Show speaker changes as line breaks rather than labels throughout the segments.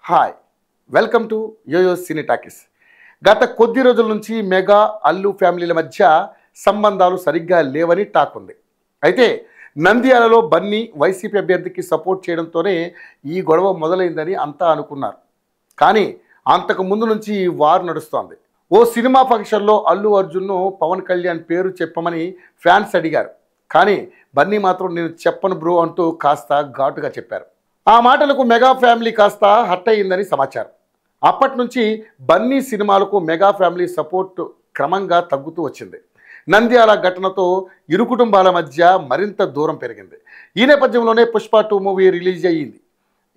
Hi welcome to YoYo Cine Talkies. గత కొద్ది రోజుల నుంచి మెగా అల్లు ఫ్యామిలీల మధ్య సంబంధాలు సరిగ్గా లేవని టాక్ ఉంది. అయితే నంద్యాలలో బన్నీ వైసీపీ అభ్యర్థికి సపోర్ట్ చేయడంతోనే ఈ గొడవ మొదలైందని అంతా అనుకున్నారు. కానీ అంతకు ముందు నుంచి ఈ వార్ నడుస్తోంది. ఓ సినిమా ఫంక్షన్లో అల్లు అర్జున్ను పవన్ కళ్యాణ్ పేరు చెప్పమని ఫ్యాన్స్ అడిగారు. కానీ బన్నీ మాత్రం నేను చెప్పను బ్రో అంటూ కాస్త ఘాటుగా చెప్పారు. ఆ మాటలకు మెగా ఫ్యామిలీ కాస్త హర్ట్ అయ్యిందని సమాచారం. అప్పటి నుంచి బన్నీ సినిమాలకు మెగా ఫ్యామిలీ సపోర్ట్ క్రమంగా తగ్గుతూ వచ్చింది. నంద్యాల ఘటనతో ఇరు కుటుంబాల మధ్య మరింత దూరం పెరిగింది. ఈ నేపథ్యంలోనే పుష్ప 2 మూవీ రిలీజ్ అయ్యింది.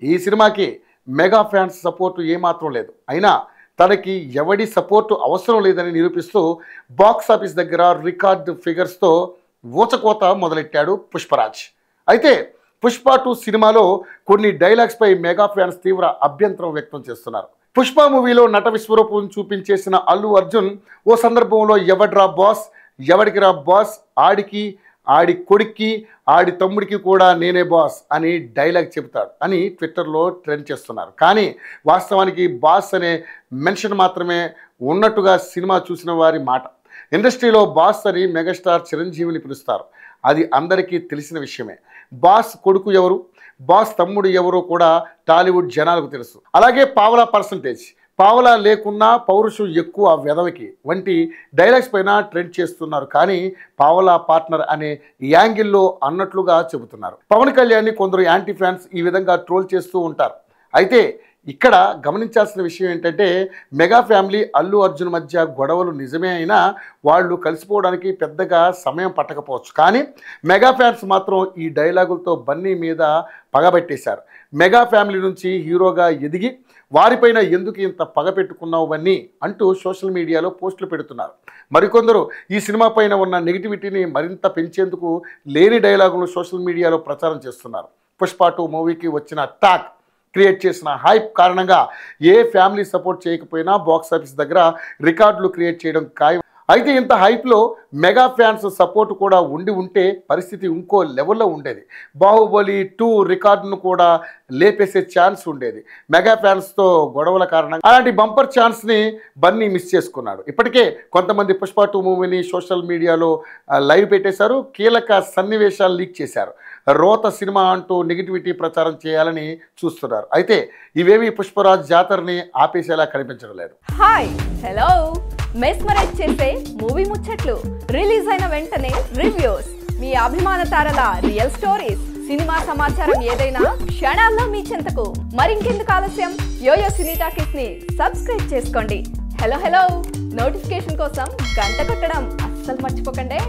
ఈ సినిమాకి మెగా ఫ్యాన్స్ సపోర్టు ఏమాత్రం లేదు. అయినా తనకి ఎవడి సపోర్టు అవసరం లేదని నిరూపిస్తూ బాక్సాఫీస్ దగ్గర రికార్డు ఫిగర్స్తో ఊచకోత మొదలెట్టాడు పుష్పరాజ్. అయితే పుష్ప 2 సినిమాలో కొన్ని డైలాగ్స్పై మెగా ఫ్యాన్స్ తీవ్ర అభ్యంతరం వ్యక్తం చేస్తున్నారు. పుష్ప మూవీలో నట విశ్వరూపం చూపించేసిన అల్లు అర్జున్ ఓ సందర్భంలో ఎవడ్రా బాస్, ఎవడికి రా బాస్, ఆడికి, ఆడి కొడుక్కి, ఆడి తమ్ముడికి కూడా నేనే బాస్ అని డైలాగ్ చెబుతాడు అని ట్విట్టర్లో ట్రెండ్ చేస్తున్నారు. కానీ వాస్తవానికి బాస్ అనే మెన్షన్ మాత్రమే ఉన్నట్టుగా సినిమా చూసిన వారి మాట. ఇండస్ట్రీలో బాస్ అని మెగాస్టార్ చిరంజీవిని పిలుస్తారు. అది అందరికీ తెలిసిన విషయమే. బాస్ కొడుకు ఎవరు, బాస్ తమ్ముడు ఎవరో కూడా టాలీవుడ్ జనాలకు తెలుసు. అలాగే పావలా పర్సంటేజ్, పావలా లేకున్నా పౌరుషం ఎక్కువ వెధవకి వంటి డైలాగ్స్ పైన ట్రెండ్ చేస్తున్నారు. కానీ పావలా పార్ట్నర్ అనే యాంగిల్లో అన్నట్లుగా చెబుతున్నారు. పవన్ కళ్యాణ్ని కొందరు యాంటీ ఫ్యాన్స్ ఈ విధంగా ట్రోల్ చేస్తూ ఉంటారు. అయితే ఇక్కడ గమనించాల్సిన విషయం ఏంటంటే మెగా ఫ్యామిలీ అల్లు అర్జున్ మధ్య గొడవలు నిజమే అయినా వాళ్ళు కలిసిపోవడానికి పెద్దగా సమయం పట్టకపోవచ్చు. కానీ మెగా ఫ్యాన్స్ మాత్రం ఈ డైలాగులతో బన్నీ మీద పగబెట్టేశారు. మెగా ఫ్యామిలీ నుంచి హీరోగా ఎదిగి వారిపైన ఎందుకు ఇంత పగ పెట్టుకున్నావు బన్నీ అంటూ సోషల్ మీడియాలో పోస్టులు పెడుతున్నారు. మరికొందరు ఈ సినిమా పైన ఉన్న నెగిటివిటీని మరింత పెంచేందుకు లేని డైలాగులు సోషల్ మీడియాలో ప్రచారం చేస్తున్నారు. పుష్ప 2 మూవీకి వచ్చిన టాక్ క్రియేట్ చేసిన హైప్ కారణంగా ఏ ఫ్యామిలీ సపోర్ట్ చేయకపోయినా బాక్సాఫీస్ దగ్గర రికార్డులు క్రియేట్ చేయడం ఖాయం. అయితే ఇంత హైప్లో మెగా ఫ్యాన్స్ సపోర్ట్ కూడా ఉంటే పరిస్థితి ఇంకో లెవెల్లో ఉండేది. బాహుబలి 2 రికార్డును కూడా లేపేసే ఛాన్స్ ఉండేది. మెగా ఫ్యాన్స్తో గొడవల కారణంగా అలాంటి బంపర్ ఛాన్స్ని బన్నీ మిస్ చేసుకున్నాడు. ఇప్పటికే కొంతమంది పుష్ప 2 మూవీని సోషల్ మీడియాలో లైవ్ పెట్టేశారు. కీలక సన్నివేశాలు లీక్ చేశారు. రోత సినిమా అంటూ నెగిటివిటీ ప్రచారం చేయాలని చూస్తున్నారు. అయితే ఇవేవి పుష్పరాజ్ జాతరని ఆపేసేలా కనిపించడం లేదు.
హాయ్ హలో మెస్మరైజ్ చేసే మూవీ ముచ్చట్లు, రిలీజ్ అయిన వెంటనే రివ్యూస్, మీ అభిమాన తారల రియల్ స్టోరీస్, సినిమా సమాచారం ఏదైనా క్షణాల్లో మీ చెంతకు. మరింకెందుకు ఆలస్యం, యోయో సినీ టాకీస్ ని సబ్స్క్రైబ్ చేసుకోండి. హలో నోటిఫికేషన్ కోసం గంట కొట్టడం అస్సలు మర్చిపోకండి.